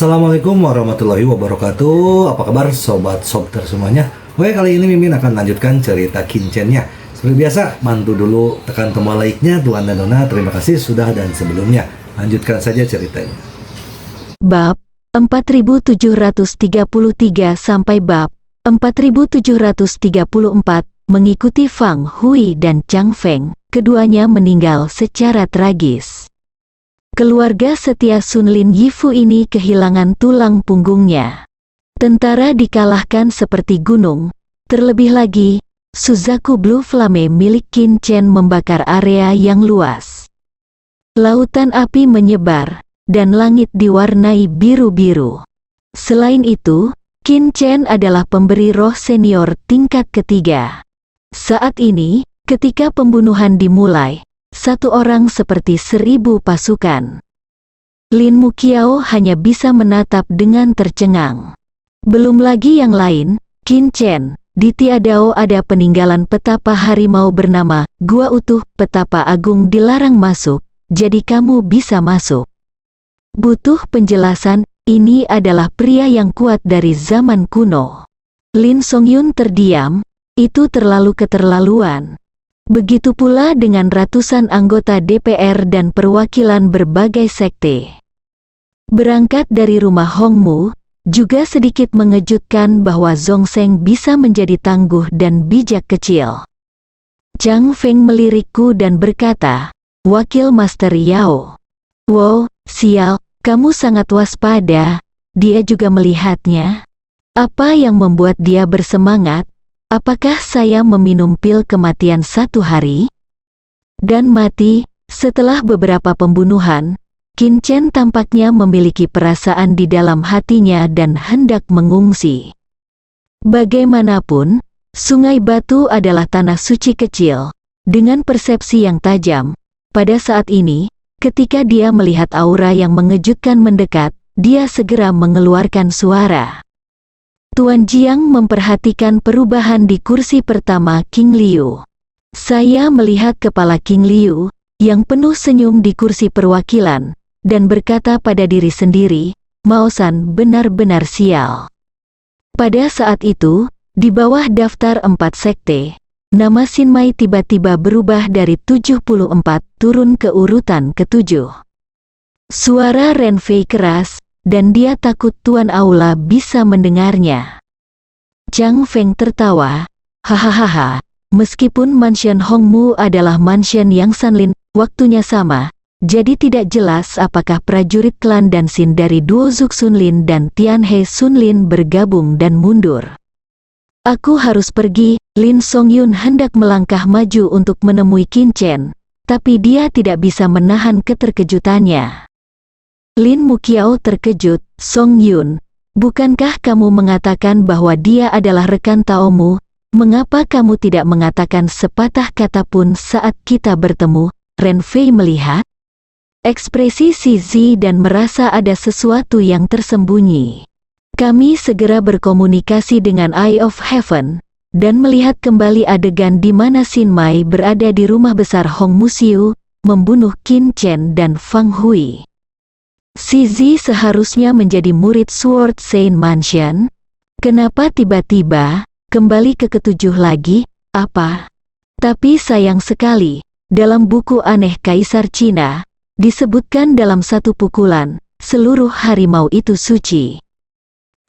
Assalamualaikum warahmatullahi wabarakatuh. Apa kabar sobat sobter semuanya? Oke, kali ini Mimin akan lanjutkan cerita Kinchennya. Seperti biasa, bantu dulu tekan tombol like-nya Tuan dan Nona. Terima kasih sudah dan sebelumnya. Lanjutkan saja ceritanya. Bab 4733 sampai bab 4734 mengikuti Fang Hui dan Chang Feng. Keduanya meninggal secara tragis. Keluarga setia Sun Lin Yifu ini kehilangan tulang punggungnya. Tentara dikalahkan seperti gunung. Terlebih lagi, Suzaku Blue Flame milik Qin Chen membakar area yang luas. Lautan api menyebar, dan langit diwarnai biru-biru. Selain itu, Qin Chen adalah pemberi roh senior tingkat ketiga. Saat ini, ketika pembunuhan dimulai, satu orang seperti 1000 pasukan. Lin Muqiao hanya bisa menatap dengan tercengang. Belum lagi yang lain, Qin Chen, di Tiadao ada peninggalan petapa harimau bernama Gua Utuh. Petapa agung dilarang masuk, jadi kamu bisa masuk. Butuh penjelasan, ini adalah pria yang kuat dari zaman kuno. Lin Songyun terdiam, itu terlalu keterlaluan. Begitu pula dengan ratusan anggota DPR dan perwakilan berbagai sekte. Berangkat dari rumah Hongmu, juga sedikit mengejutkan bahwa Zhongzheng bisa menjadi tangguh dan bijak kecil. Chang Feng melirikku dan berkata, "Wakil Master Yao. Wow, sial, kamu sangat waspada." Dia juga melihatnya. Apa yang membuat dia bersemangat? Apakah saya meminum pil kematian satu hari? Dan mati, setelah beberapa pembunuhan, Qin Chen tampaknya memiliki perasaan di dalam hatinya dan hendak mengungsi. Bagaimanapun, Sungai Batu adalah tanah suci kecil, dengan persepsi yang tajam. Pada saat ini, ketika dia melihat aura yang mengejutkan mendekat, dia segera mengeluarkan suara. Tuan Jiang memperhatikan perubahan di kursi pertama King Liu. Saya melihat kepala King Liu, yang penuh senyum di kursi perwakilan, dan berkata pada diri sendiri, Mao Shan benar-benar sial. Pada saat itu, di bawah daftar 4 sekte, nama Xin Mai tiba-tiba berubah dari 74 turun ke urutan ke-7. Suara Ren Fei keras, dan dia takut Tuan Aula bisa mendengarnya. Chang Feng tertawa, hahaha, meskipun mansion Hongmu adalah mansion yang Sanlin, waktunya sama, jadi tidak jelas apakah prajurit klan dan Sin dari duo Zuk Sunlin dan Tianhe Sunlin bergabung dan mundur. Aku harus pergi. Lin Songyun hendak melangkah maju untuk menemui Qin Chen, tapi dia tidak bisa menahan keterkejutannya. Lin Muqiao terkejut, Songyun, bukankah kamu mengatakan bahwa dia adalah rekan Taomu? Mengapa kamu tidak mengatakan sepatah kata pun saat kita bertemu? Ren Fei melihat ekspresi Si Zi dan merasa ada sesuatu yang tersembunyi. Kami segera berkomunikasi dengan Eye of Heaven, dan melihat kembali adegan di mana Xin Mai berada di rumah besar Hong Musiu, membunuh Qin Chen dan Fang Hui. Si Zi seharusnya menjadi murid Sword Saint Mansion. Kenapa tiba-tiba kembali ke ke-7 lagi? Apa? Tapi sayang sekali, dalam buku aneh Kaisar Cina, disebutkan dalam satu pukulan, seluruh harimau itu suci.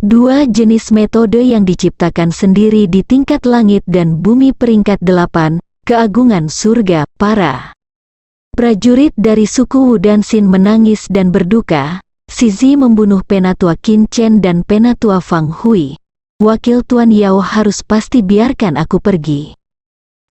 2 jenis metode yang diciptakan sendiri di tingkat langit dan bumi peringkat 8, keagungan surga, para prajurit dari suku Wu dan Xin menangis dan berduka. Si Zi membunuh Penatua Qin Chen dan Penatua Fang Hui. Wakil Tuan Yao harus pasti biarkan aku pergi.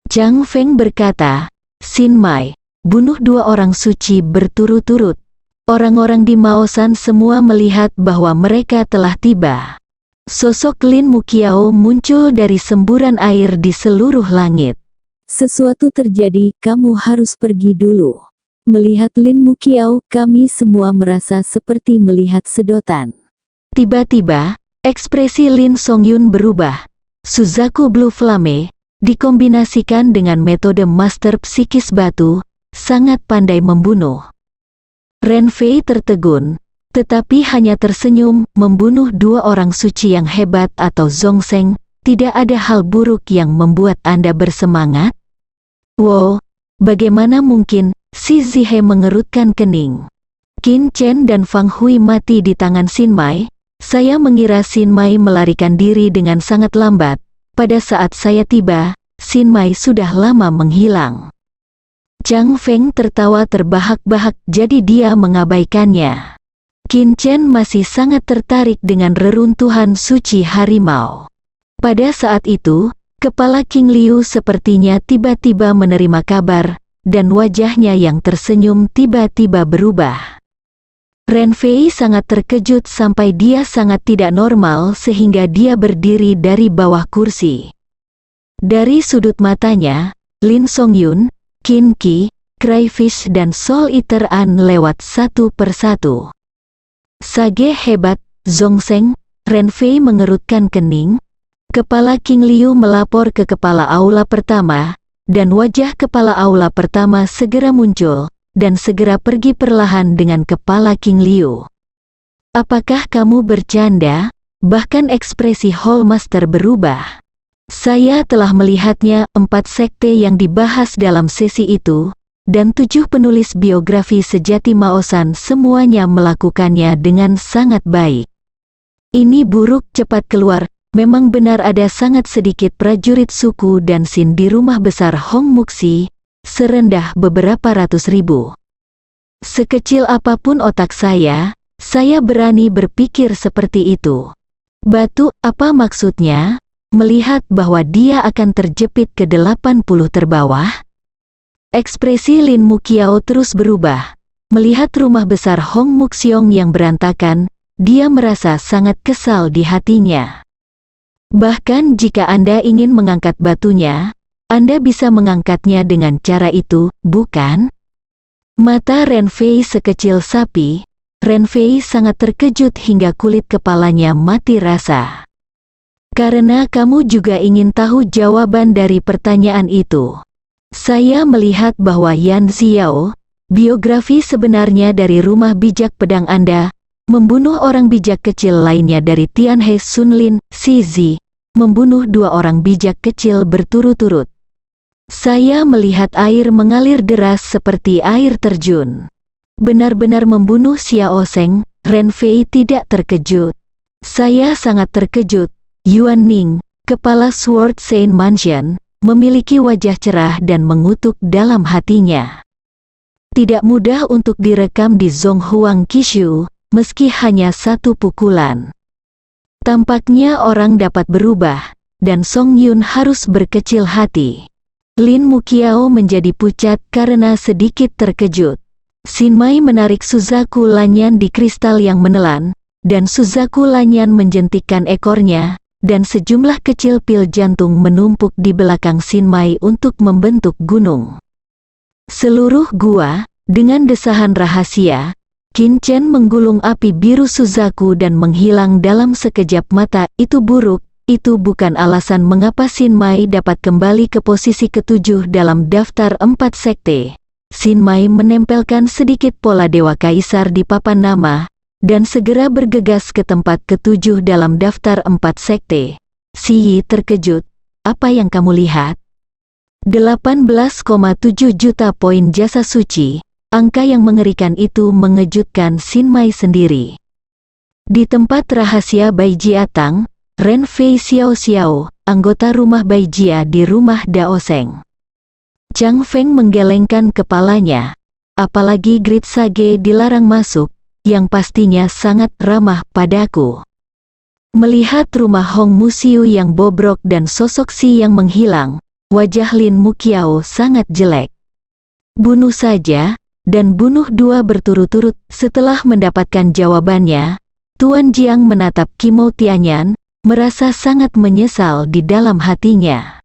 Chang Feng berkata, Xin Mai, bunuh 2 orang suci berturut-turut. Orang-orang di Mao Shan semua melihat bahwa mereka telah tiba. Sosok Lin Muqiao muncul dari semburan air di seluruh langit. Sesuatu terjadi, kamu harus pergi dulu. Melihat Lin Muqiao, kami semua merasa seperti melihat sedotan. Tiba-tiba, ekspresi Lin Songyun berubah. Suzaku Blue Flame, dikombinasikan dengan metode Master Psikis Batu, sangat pandai membunuh. Ren Fei tertegun, tetapi hanya tersenyum. Membunuh dua orang suci yang hebat atau Zhongzheng, tidak ada hal buruk yang membuat Anda bersemangat? Wow, bagaimana mungkin? Si Zihe mengerutkan kening. Qin Chen dan Fang Hui mati di tangan Xin Mai. Saya mengira Xin Mai melarikan diri dengan sangat lambat. Pada saat saya tiba, Xin Mai sudah lama menghilang. Zhang Feng tertawa terbahak-bahak, jadi dia mengabaikannya. Qin Chen masih sangat tertarik dengan reruntuhan suci harimau. Pada saat itu, kepala King Liu sepertinya tiba-tiba menerima kabar, dan wajahnya yang tersenyum tiba-tiba berubah. Ren Fei sangat terkejut sampai dia sangat tidak normal sehingga dia berdiri dari bawah kursi. Dari sudut matanya, Lin Songyun, Qin Qi, Crayfish dan Soul Eater An lewat satu persatu. Sage hebat, Zhongzheng. Ren Fei mengerutkan kening. Kepala King Liu melapor ke kepala aula pertama, dan wajah kepala aula pertama segera muncul, dan segera pergi perlahan dengan kepala King Liu. Apakah kamu bercanda? Bahkan ekspresi Hallmaster berubah. Saya telah melihatnya, 4 sekte yang dibahas dalam sesi itu, dan 7 penulis biografi sejati Maosan semuanya melakukannya dengan sangat baik. Ini buruk, cepat keluar. Memang benar ada sangat sedikit prajurit suku dan Sin di rumah besar Hong Muxi, serendah beberapa ratus ribu. Sekecil apapun otak saya berani berpikir seperti itu. Batu, apa maksudnya? Melihat bahwa dia akan terjepit ke 80 terbawah? Ekspresi Lin Muqiao terus berubah. Melihat rumah besar Hong Muxiong yang berantakan, dia merasa sangat kesal di hatinya. Bahkan jika Anda ingin mengangkat batunya, Anda bisa mengangkatnya dengan cara itu, bukan? Mata Ren Fei sekecil sapi. Ren Fei sangat terkejut hingga kulit kepalanya mati rasa. Karena kamu juga ingin tahu jawaban dari pertanyaan itu. Saya melihat bahwa Yan Xiao, biografi sebenarnya dari rumah bijak pedang Anda, membunuh orang bijak kecil lainnya dari Tianhe Sunlin, Sizi, membunuh 2 orang bijak kecil berturut-turut. Saya melihat air mengalir deras seperti air terjun. Benar-benar membunuh Xiao Zheng. Ren Fei tidak terkejut. Saya sangat terkejut. Yuan Ning, kepala Sword Saint Mansion, memiliki wajah cerah dan mengutuk dalam hatinya. Tidak mudah untuk direkam di Zhonghuang Qishu, meski hanya 1 pukulan. Tampaknya orang dapat berubah, dan Song Yun harus berkecil hati. Lin Muqiao menjadi pucat karena sedikit terkejut. Xin Mai menarik Suzaku Lanyan di kristal yang menelan, dan Suzaku Lanyan menjentikkan ekornya, dan sejumlah kecil pil jantung menumpuk di belakang Xin Mai untuk membentuk gunung. Seluruh gua, dengan desahan rahasia, Qin Chen menggulung api biru Suzaku dan menghilang dalam sekejap mata. Itu buruk, itu bukan alasan mengapa Xin Mai dapat kembali ke posisi ke-7 dalam daftar 4 sekte. Xin Mai menempelkan sedikit pola Dewa Kaisar di papan nama, dan segera bergegas ke tempat ke-7 dalam daftar 4 sekte. Si Yi terkejut, apa yang kamu lihat? 18,7 juta poin jasa suci. Angka yang mengerikan itu mengejutkan Xin Mai sendiri. Di tempat rahasia Baiji Atang, Ren Fei Xiao, anggota rumah Baijia di rumah Dao Seng. Zhang Feng menggelengkan kepalanya. Apalagi Grid Sage dilarang masuk, yang pastinya sangat ramah padaku. Melihat rumah Hong Musiu yang bobrok dan sosok Si yang menghilang, wajah Lin Muqiao sangat jelek. Bunuh saja, dan bunuh 2 berturut-turut. Setelah mendapatkan jawabannya, Tuan Jiang menatap Kimou Tianyan, merasa sangat menyesal di dalam hatinya.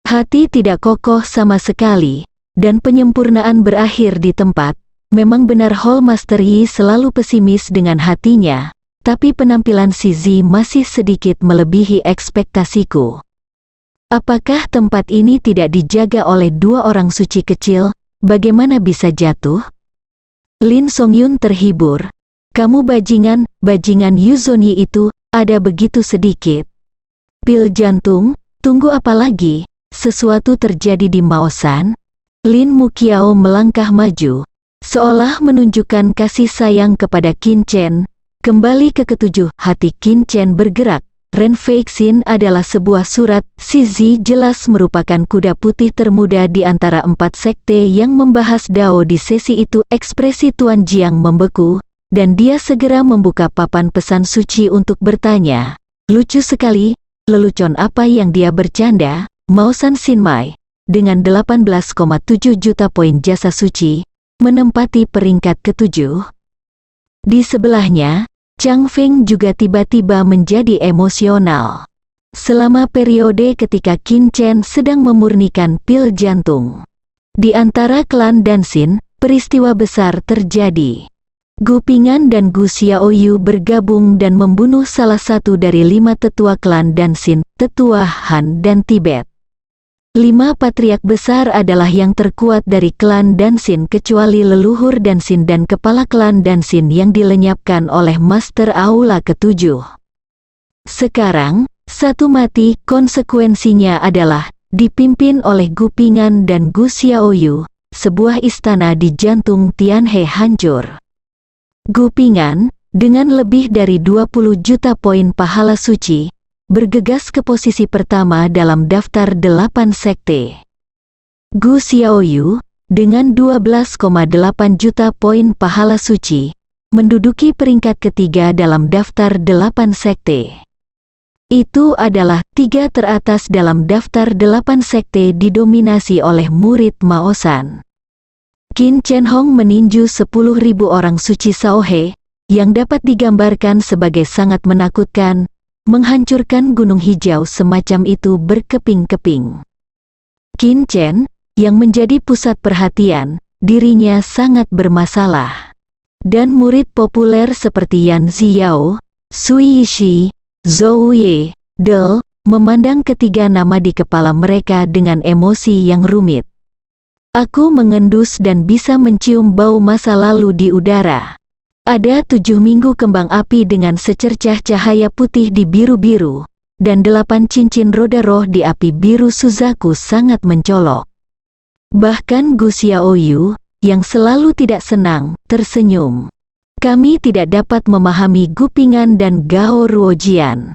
Hati tidak kokoh sama sekali, dan penyempurnaan berakhir di tempat. Memang benar Hallmaster Yi selalu pesimis dengan hatinya, tapi penampilan Si Zi masih sedikit melebihi ekspektasiku. Apakah tempat ini tidak dijaga oleh 2 orang suci kecil? Bagaimana bisa jatuh? Lin Songyun terhibur. kamu bajingan Yuzoni itu, ada begitu sedikit. Pil jantung, tunggu apa lagi? Sesuatu terjadi di Maosan? Lin Muqiao melangkah maju, seolah menunjukkan kasih sayang kepada Qin Chen. Kembali ke ketujuh, hati Qin Chen bergerak. Ren Feixin adalah sebuah surat. Si Zi jelas merupakan kuda putih termuda di antara 4 sekte yang membahas Dao di sesi itu. Ekspresi Tuan Jiang membeku, dan dia segera membuka papan pesan suci untuk bertanya. Lucu sekali, lelucon apa yang dia bercanda? Maosan Xinmai, dengan 18,7 juta poin jasa suci, menempati peringkat ke-7. Di sebelahnya, Chang Feng juga tiba-tiba menjadi emosional. Selama periode ketika Qin Chen sedang memurnikan pil jantung, di antara klan Danxin, peristiwa besar terjadi. Gu Pingan dan Gu Xiaoyu bergabung dan membunuh salah satu dari 5 tetua klan Danxin, tetua Han dan Tibet. 5 patriark besar adalah yang terkuat dari klan Danxin kecuali leluhur Danxin dan kepala klan Danxin yang dilenyapkan oleh Master Aula ke-7. Sekarang, satu mati, konsekuensinya adalah dipimpin oleh Gu Pingan dan Gu Xiaoyu, sebuah istana di jantung Tianhe hancur. Gu Pingan, dengan lebih dari 20 juta poin pahala suci, bergegas ke posisi pertama dalam daftar 8 sekte. Gu Xiaoyu, dengan 12,8 juta poin pahala suci, menduduki peringkat ketiga dalam daftar 8 sekte. Itu adalah 3 teratas dalam daftar 8 sekte didominasi oleh murid Maosan. Qin Chen Hong meninju 10.000 orang suci Shaohe, yang dapat digambarkan sebagai sangat menakutkan, menghancurkan gunung hijau semacam itu berkeping-keping. Qin Chen, yang menjadi pusat perhatian, dirinya sangat bermasalah. Dan murid populer seperti Yan Ziyao, Sui Yishi, Zhou Ye, Del, memandang ketiga nama di kepala mereka dengan emosi yang rumit. Aku mengendus dan bisa mencium bau masa lalu di udara. Ada 7 minggu kembang api dengan secercah cahaya putih di biru-biru, dan 8 cincin roda roh di api biru Suzaku sangat mencolok. Bahkan Gu Xiaoyu, yang selalu tidak senang, tersenyum. Kami tidak dapat memahami Gu Pingan dan Gao Ruojian.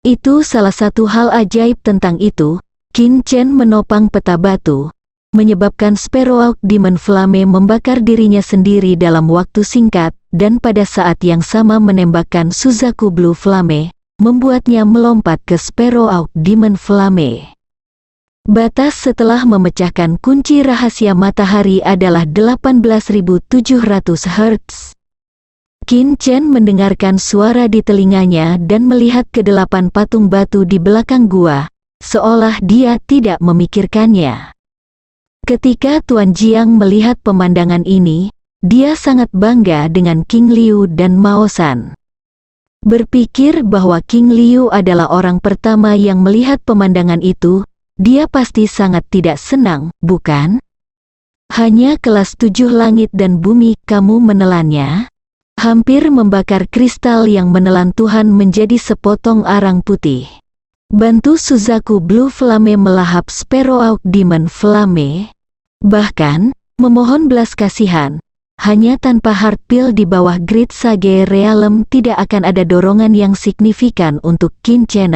Itu salah satu hal ajaib tentang itu. Qin Chen menopang peta batu, menyebabkan Sparrow Demon Flame membakar dirinya sendiri dalam waktu singkat, dan pada saat yang sama menembakkan Suzaku Blue Flame, membuatnya melompat ke Sparrow Demon Flame. Batas setelah memecahkan kunci rahasia matahari adalah 18.700 Hz. Qin Chen mendengarkan suara di telinganya dan melihat ke 8 patung batu di belakang gua, seolah dia tidak memikirkannya. Ketika Tuan Jiang melihat pemandangan ini, dia sangat bangga dengan King Liu dan Maosan. Berpikir bahwa King Liu adalah orang pertama yang melihat pemandangan itu, dia pasti sangat tidak senang, bukan? Hanya kelas 7 langit dan bumi kamu menelannya? Hampir membakar kristal yang menelan Tuhan menjadi sepotong arang putih. Bantu Suzaku Blue Flame melahap Sparrow Demon Flame. Bahkan, memohon belas kasihan, hanya tanpa heart pill di bawah Great Sage Realm tidak akan ada dorongan yang signifikan untuk Qin Chen.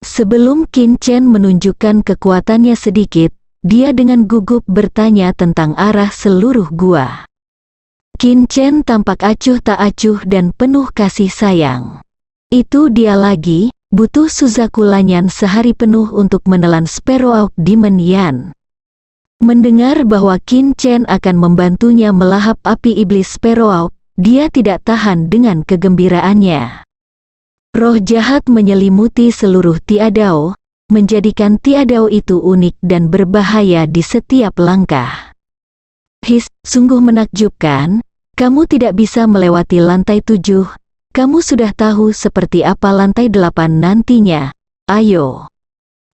Sebelum Qin Chen menunjukkan kekuatannya sedikit, dia dengan gugup bertanya tentang arah seluruh gua. Qin Chen tampak acuh tak acuh dan penuh kasih sayang. Itu dia lagi, butuh Suzaku Lanyan sehari penuh untuk menelan Sparrow Demon Yan. Mendengar bahwa Qin Chen akan membantunya melahap api iblis Sparrow, dia tidak tahan dengan kegembiraannya. Roh jahat menyelimuti seluruh Tiadao, menjadikan Tiadao itu unik dan berbahaya di setiap langkah. Sungguh menakjubkan, kamu tidak bisa melewati lantai 7, kamu sudah tahu seperti apa lantai 8 nantinya, ayo.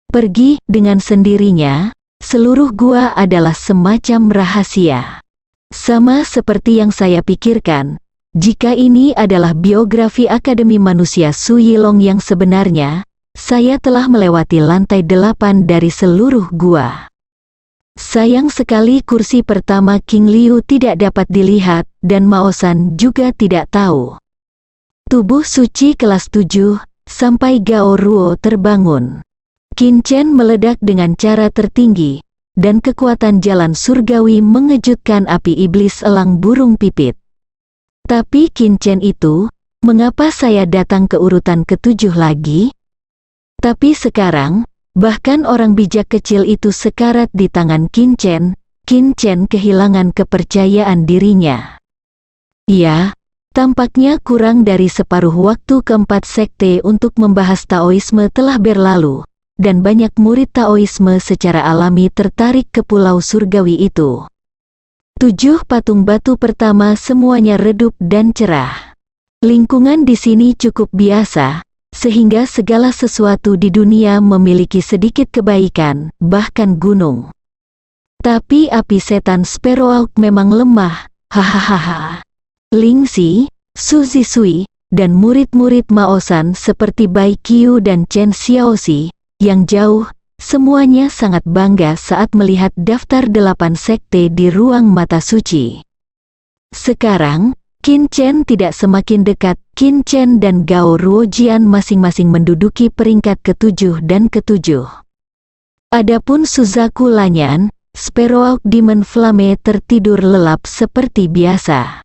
Pergi dengan sendirinya, seluruh gua adalah semacam rahasia. Sama seperti yang saya pikirkan, jika ini adalah biografi Akademi Manusia Su Yilong yang sebenarnya, saya telah melewati lantai 8 dari seluruh gua. Sayang sekali kursi pertama King Liu tidak dapat dilihat, dan Maosan juga tidak tahu. Tubuh suci kelas 7, sampai Gao Ruo terbangun. Qin Chen meledak dengan cara tertinggi, dan kekuatan jalan surgawi mengejutkan api iblis elang burung pipit. Tapi Qin Chen itu, mengapa saya datang ke urutan ke-7 lagi? Tapi sekarang, bahkan orang bijak kecil itu sekarat di tangan Qin Chen kehilangan kepercayaan dirinya. Ya, tampaknya kurang dari separuh waktu keempat sekte untuk membahas Taoisme telah berlalu, dan banyak murid Taoisme secara alami tertarik ke pulau surgawi itu. 7 patung batu pertama semuanya redup dan cerah. Lingkungan di sini cukup biasa, sehingga segala sesuatu di dunia memiliki sedikit kebaikan, bahkan gunung. Tapi api setan Sparrowhawk memang lemah, hahaha. Ling Xi, Su Zisui, dan murid-murid Maosan seperti Bai Qiu dan Chen Xiaoxi, yang jauh, semuanya sangat bangga saat melihat daftar 8 sekte di ruang mata suci. Sekarang, Qin Chen tidak semakin dekat. Qin Chen dan Gao Ruojian masing-masing menduduki peringkat ke-7 dan ke-7. Adapun Suzaku Lanyan, Sparrowhawk Demon Flame tertidur lelap seperti biasa.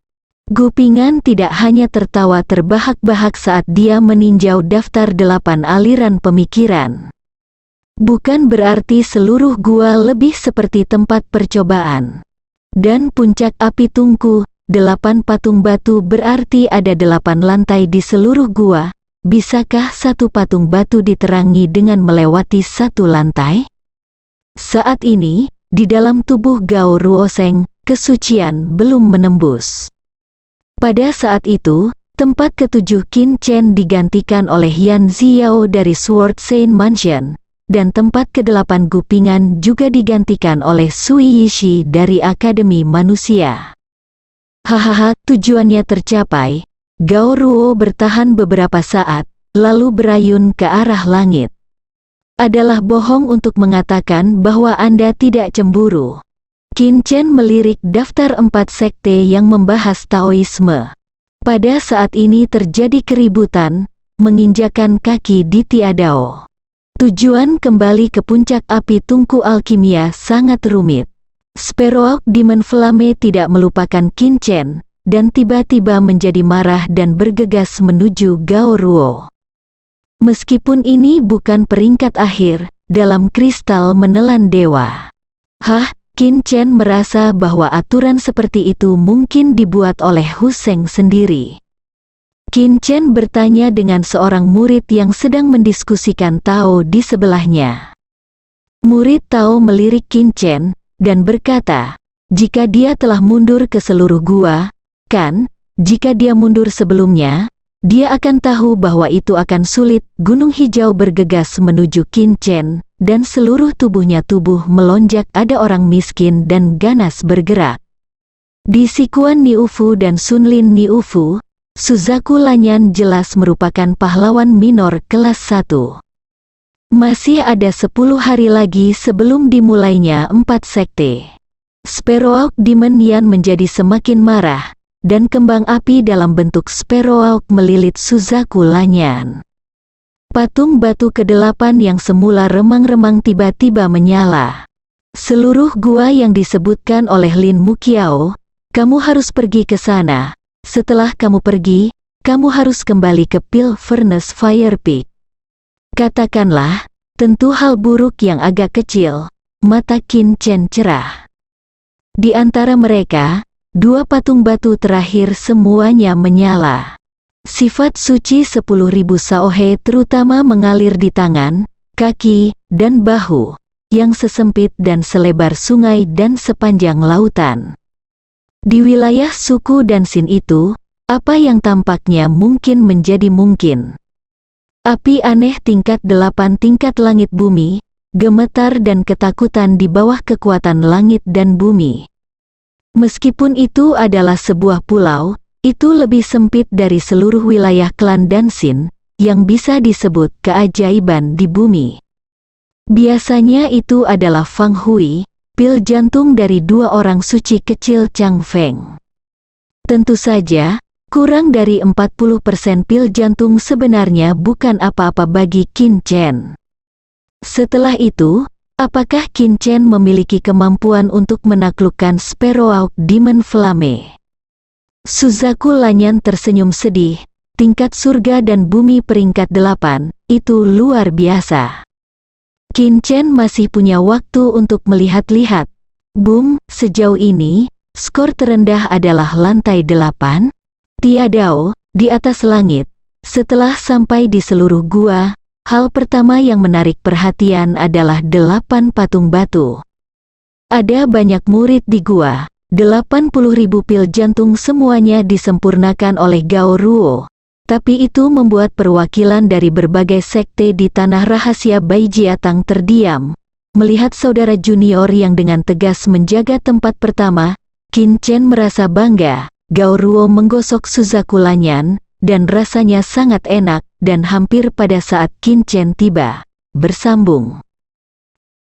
Gupingan tidak hanya tertawa terbahak-bahak saat dia meninjau daftar 8 aliran pemikiran. Bukan berarti seluruh gua lebih seperti tempat percobaan. Dan puncak api tungku, 8 patung batu berarti ada 8 lantai di seluruh gua. Bisakah satu patung batu diterangi dengan melewati satu lantai? Saat ini, di dalam tubuh Gao Ruoseng, kesucian belum menembus. Pada saat itu, tempat ke-7 Qin Chen digantikan oleh Yan Xiao dari Sword Saint Mansion, dan tempat ke-8 Gupingan juga digantikan oleh Sui Yishi dari Akademi Manusia. Hahaha, tujuannya tercapai. Gao Ruo bertahan beberapa saat, lalu berayun ke arah langit. Adalah bohong untuk mengatakan bahwa Anda tidak cemburu. Qin Chen melirik daftar 4 sekte yang membahas Taoisme. Pada saat ini terjadi keributan, menginjakan kaki di Tiadao. Tujuan kembali ke puncak api tungku alkimia sangat rumit. Sparrowhawk Demon Flame tidak melupakan Qin Chen, dan tiba-tiba menjadi marah dan bergegas menuju Gao Ruo. Meskipun ini bukan peringkat akhir, dalam kristal menelan dewa. Qin Chen merasa bahwa aturan seperti itu mungkin dibuat oleh Hu Sheng sendiri. Qin Chen bertanya dengan seorang murid yang sedang mendiskusikan Tao di sebelahnya. Murid Tao melirik Qin Chen, dan berkata, jika dia telah mundur ke seluruh gua, kan, jika dia mundur sebelumnya, dia akan tahu bahwa itu akan sulit. Gunung hijau bergegas menuju Qin Chen, dan seluruh tubuhnya melonjak. Ada orang miskin dan ganas bergerak. Di Sikuan Niufu dan Sunlin Niufu, Suzaku Lanyan jelas merupakan pahlawan minor kelas 1. Masih ada 10 hari lagi sebelum dimulainya 4 sekte. Sparrowhawk Demon Yan menjadi semakin marah, dan kembang api dalam bentuk Sparrowhawk melilit Suzaku Lanyan. Patung batu ke-8 yang semula remang-remang tiba-tiba menyala. Seluruh gua yang disebutkan oleh Lin Muqiao, kamu harus pergi ke sana. Setelah kamu pergi, kamu harus kembali ke Pil Furnace Fire Peak. Katakanlah, tentu hal buruk yang agak kecil. Mata Qin Chen cerah. Di antara mereka, 2 patung batu terakhir semuanya menyala. Sifat suci 10.000 Saohe terutama mengalir di tangan, kaki, dan bahu, yang sesempit dan selebar sungai dan sepanjang lautan. Di wilayah suku dan Sin itu, apa yang tampaknya mungkin menjadi mungkin. Api aneh tingkat 8 tingkat langit bumi, gemetar dan ketakutan di bawah kekuatan langit dan bumi. Meskipun itu adalah sebuah pulau, itu lebih sempit dari seluruh wilayah klan Dansin, yang bisa disebut keajaiban di bumi. Biasanya itu adalah Fang Hui, pil jantung dari dua orang suci kecil Chang Feng. Tentu saja, kurang dari 40% pil jantung sebenarnya bukan apa-apa bagi Qin Chen. Setelah itu, apakah Qin Chen memiliki kemampuan untuk menaklukkan Sparrow Demon Flame? Suzaku Lanyan tersenyum sedih. Tingkat surga dan bumi peringkat 8, itu luar biasa. Qin Chen masih punya waktu untuk melihat-lihat. Boom, sejauh ini, skor terendah adalah lantai 8. Tiadao, di atas langit. Setelah sampai di seluruh gua, hal pertama yang menarik perhatian adalah 8 patung batu. Ada banyak murid di gua. 80.000 pil jantung semuanya disempurnakan oleh Gao Ruo. Tapi itu membuat perwakilan dari berbagai sekte di tanah rahasia Baijiatang terdiam. Melihat saudara junior yang dengan tegas menjaga tempat pertama, Qin Chen merasa bangga. Gao Ruo menggosok Suzaku Lanyan, dan rasanya sangat enak, dan hampir pada saat Qin Chen tiba. Bersambung.